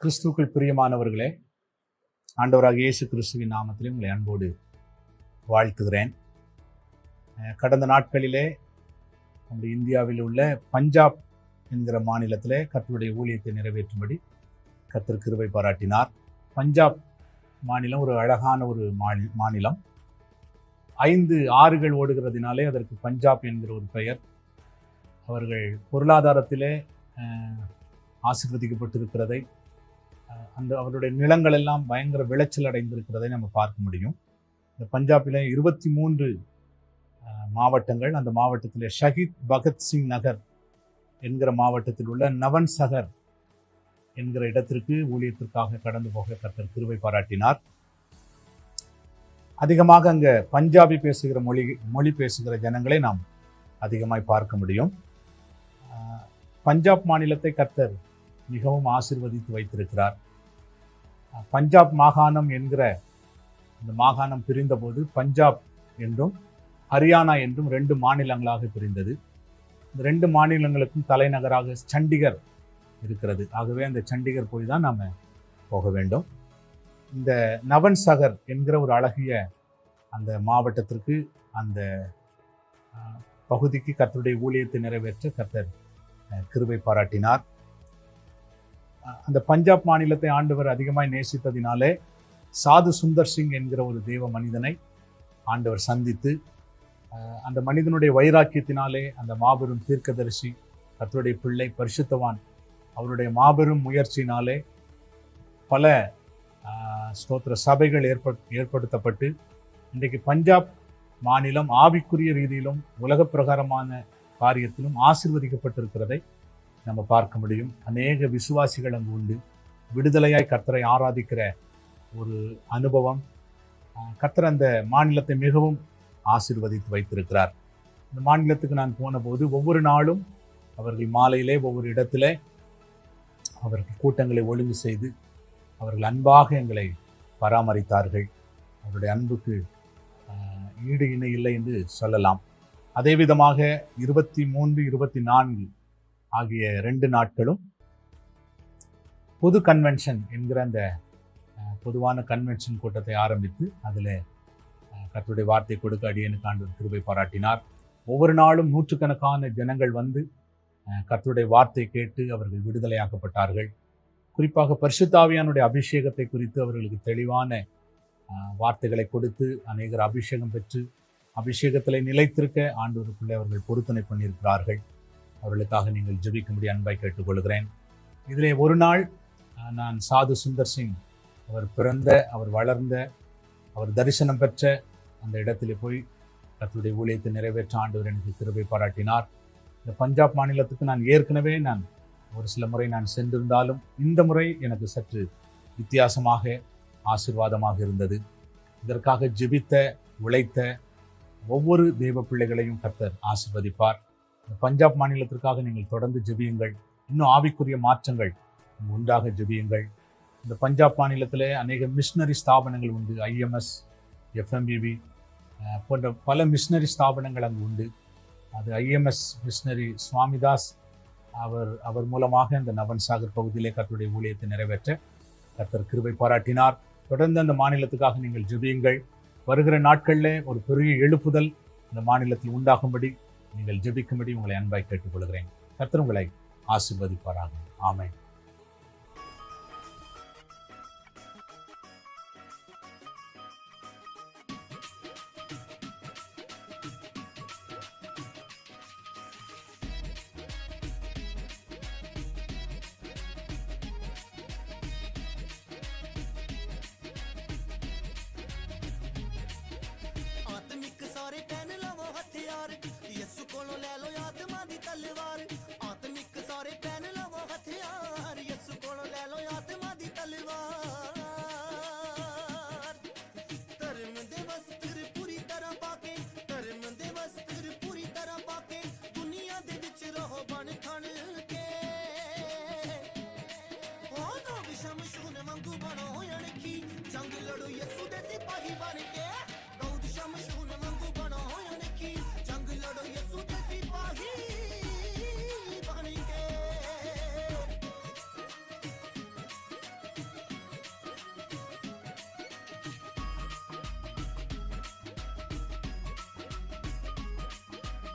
கிறிஸ்துவுக்குள் பிரியமானவர்களே, ஆண்டவராகிய இயேசு கிறிஸ்துவின் நாமத்திலே உங்களை அன்போடு வாழ்த்துகிறேன். கடந்த நாட்களிலே நம்முடைய இந்தியாவில் உள்ள பஞ்சாப் என்கிற மாநிலத்திலே கர்த்தருடைய ஊழியத்தை நிறைவேற்றும்படி கர்த்தர் கிருபை பாராட்டினார். பஞ்சாப் மாநிலம் ஒரு அழகான ஒரு மாநிலம். 5 ஆறுகள் ஓடுகிறதுனாலே அதற்கு பஞ்சாப் என்கிற ஒரு பெயர். அவர்கள் பொருளாதாரத்திலே ஆசீர்வதிக்கப்பட்டிருக்கிறதை, அவருடைய நிலங்கள் எல்லாம் பயங்கர விளைச்சல் அடைந்திருக்கிறதை நம்ம பார்க்க முடியும். இந்த பஞ்சாபில் 23 மாவட்டங்கள். அந்த மாவட்டத்தில் ஷஹீத் பகத்சிங் நகர் என்கிற மாவட்டத்தில் உள்ள நவன்சகர் என்கிற இடத்திற்கு ஊழியத்திற்காக கடந்து போக கர்த்தர் கிருபை பாராட்டினார். அதிகமாக அங்கே பஞ்சாபி பேசுகிற மொழி பேசுகிற ஜனங்களை நாம் அதிகமாய் பார்க்க முடியும். பஞ்சாப் மாநிலத்தை கர்த்தர் மிகவும் ஆசீர்வதித்து வைத்திருக்கிறார். பஞ்சாப் மாகாணம் என்கிற இந்த மாகாணம் பிரிந்தபோது பஞ்சாப் என்றும் ஹரியானா என்றும் 2 மாநிலங்களாக பிரிந்தது. இந்த 2 மாநிலங்களுக்கும் தலைநகராக சண்டிகர் இருக்கிறது. ஆகவே அந்த சண்டிகர் போய் தான் நாம் போக வேண்டும். இந்த நவன்சகர் என்கிற ஒரு அழகிய அந்த மாவட்டத்திற்கு, அந்த பகுதிக்கு கர்த்தருடைய ஊழியத்தை நிறைவேற்ற கர்த்தர் கிருபை பாராட்டினார். அந்த பஞ்சாப் மாநிலத்தை ஆண்டவர் அதிகமாய் நேசித்ததினாலே சாது சுந்தர் சிங் என்கிற ஒரு தேவ மனிதனை ஆண்டவர் சந்தித்து, அந்த மனிதனுடைய வைராக்கியத்தினாலே அந்த மாபெரும் தீர்க்கதரிசி, கர்த்தருடைய பிள்ளை, பரிசுத்தவான், அவருடைய மாபெரும் முயற்சியினாலே பல ஸ்தோத்திர சபைகள் ஏற்படுத்தப்பட்டு இன்றைக்கு பஞ்சாப் மாநிலம் ஆவிக்குரிய ரீதியிலும் உலக பிரகாரமான காரியத்திலும் ஆசீர்வதிக்கப்பட்டிருக்கிறதை நம்ம பார்க்க முடியும். அநேக விசுவாசிகள் அங்கு உண்டு. விடுதலையாய் கர்த்தரை ஆராதிக்கிற ஒரு அனுபவம். கர்த்தர் அந்த மாநிலத்தை மிகவும் ஆசீர்வதித்து வைத்திருக்கிறார். இந்த மாநிலத்துக்கு நான் போன போது ஒவ்வொரு நாளும் அவர்கள் மாலையிலே ஒவ்வொரு இடத்திலே அவர்கள் கூட்டங்களை ஒழுங்கு செய்து அவர்கள் அன்பாக எங்களை பராமரித்தார்கள். அவருடைய அன்புக்கு ஈடு இணை இல்லை என்று சொல்லலாம். அதே விதமாக 23, 24 ஆகிய 2 நாட்களும் பொது கன்வென்ஷன் என்கிற அந்த பொதுவான கன்வென்ஷன் கூட்டத்தை ஆரம்பித்து அதில் கர்த்தருடைய வார்த்தை கொடுக்க அடியேனுக்கு ஆண்டவர் கிருபை பாராட்டினார். ஒவ்வொரு நாளும் நூற்றுக்கணக்கான ஜனங்கள் வந்து கர்த்தருடைய வார்த்தை கேட்டு அவர்கள் விடுதலையாக்கப்பட்டார்கள். குறிப்பாக பரிசுத்த ஆவியானுடைய அபிஷேகத்தை குறித்து அவர்களுக்கு தெளிவான வார்த்தைகளை கொடுத்து அநேகர் அபிஷேகம் பெற்று அபிஷேகத்தில் நிலைத்திருக்க ஆண்டவருக்குள்ளே அவர்கள் பொருத்தனை பண்ணியிருக்கிறார்கள். அவர்களுக்காக நீங்கள் ஜெபிக்கும்படி அன்பாய் கேட்டுக்கொள்கிறேன். இதிலே ஒரு நாள் நான் சாது சுந்தர் சிங் அவர் பிறந்த, அவர் வளர்ந்த, அவர் தரிசனம் பெற்ற அந்த இடத்திலே போய் கர்த்தருடைய ஊழியத்தை நிறைவேற்ற ஆண்டவர் எனக்கு கிருபை பாராட்டினார். இந்த பஞ்சாப் மாநிலத்துக்கு நான் ஏற்கனவே ஒரு சில முறை நான் சென்றிருந்தாலும் இந்த முறை எனக்கு சற்று வித்தியாசமாக ஆசீர்வாதமாக இருந்தது. இதற்காக ஜெபித்த, உழைத்த ஒவ்வொரு தெய்வ பிள்ளைகளையும் கர்த்தர் ஆசீர்வதிப்பார். இந்த பஞ்சாப் மாநிலத்திற்காக நீங்கள் தொடர்ந்து ஜெபியுங்கள். இன்னும் ஆவிக்குரிய மாற்றங்கள் உண்டாக ஜெபியுங்கள். இந்த பஞ்சாப் மாநிலத்தில் அநேக மிஷினரி ஸ்தாபனங்கள் உண்டு. IMS, FMBB போன்ற பல மிஷினரி ஸ்தாபனங்கள் அங்கு உண்டு. அது IMS மிஷினரி சுவாமிதாஸ் அவர் மூலமாக இந்த நவன்சாகர் பகுதியிலே கர்த்தருடைய ஊழியத்தை நிறைவேற்ற கர்த்தர் கிருபை பாராட்டினார். தொடர்ந்து அந்த மாநிலத்துக்காக நீங்கள் ஜெபியுங்கள். வருகிற நாட்களில் ஒரு பெரிய எழுப்புதல் இந்த மாநிலத்தில் உண்டாகும்படி நீங்கள் ஜெபிக்கும்படி உங்களை அன்பாய் கேட்டுக்கொள்கிறேன். கர்த்தர் உங்களை ஆசீர்வதிப்பாராக. ஆமென். ਸਾਰੇ ਪਹਿਨ ਲਵੋ ਹਥਿਆਰ, ਯਿਸੂ ਕੋਲੋਂ ਲੈ ਲੋ ਆਤਮਾ ਦੀ ਤਲਵਾਰ। ਆਤਮਿਕ ਸਾਰੇ ਪਹਿਨ ਲਵੋ ਹਥਿਆਰ, ਯਿਸੂ ਕੋਲੋਂ ਲੈ ਲੋ ਆਤਮਾ ਦੀ ਤਲਵਾਰ। ਧਰਮ ਦੇ ਵਸਤਰ ਪੂਰੀ ਤਰ੍ਹਾਂ ਪਾ ਕੇ, ਧਰਮ ਦੇ ਵਸਤਰ ਪੂਰੀ ਤਰ੍ਹਾਂ ਪਾ ਕੇ ਦੁਨੀਆ ਦੇ ਵਿੱਚ ਰਹੋ ਬਣ ਠਣ ਕੇ। ਉਹ ਤਾਂ ਵਿਸ਼ਮ ਸ਼ੂਨ ਵਾਂਗੂ ਬਣੋ ਅਣਖੀ, ਜੰਗ ਲੜੋ ਯਿਸੂ ਦੇ ਸਿਪਾਹੀ ਬਣ ਕੇ। ਸ਼ਮਸ਼ੂਨ ਵਾਂਗੂ ਬਣੋ ਅਣਖੀ, ਜੰਗ ਲੜੋ ਯਿਸੂ ਦੇ ਸਿਪਾਹੀ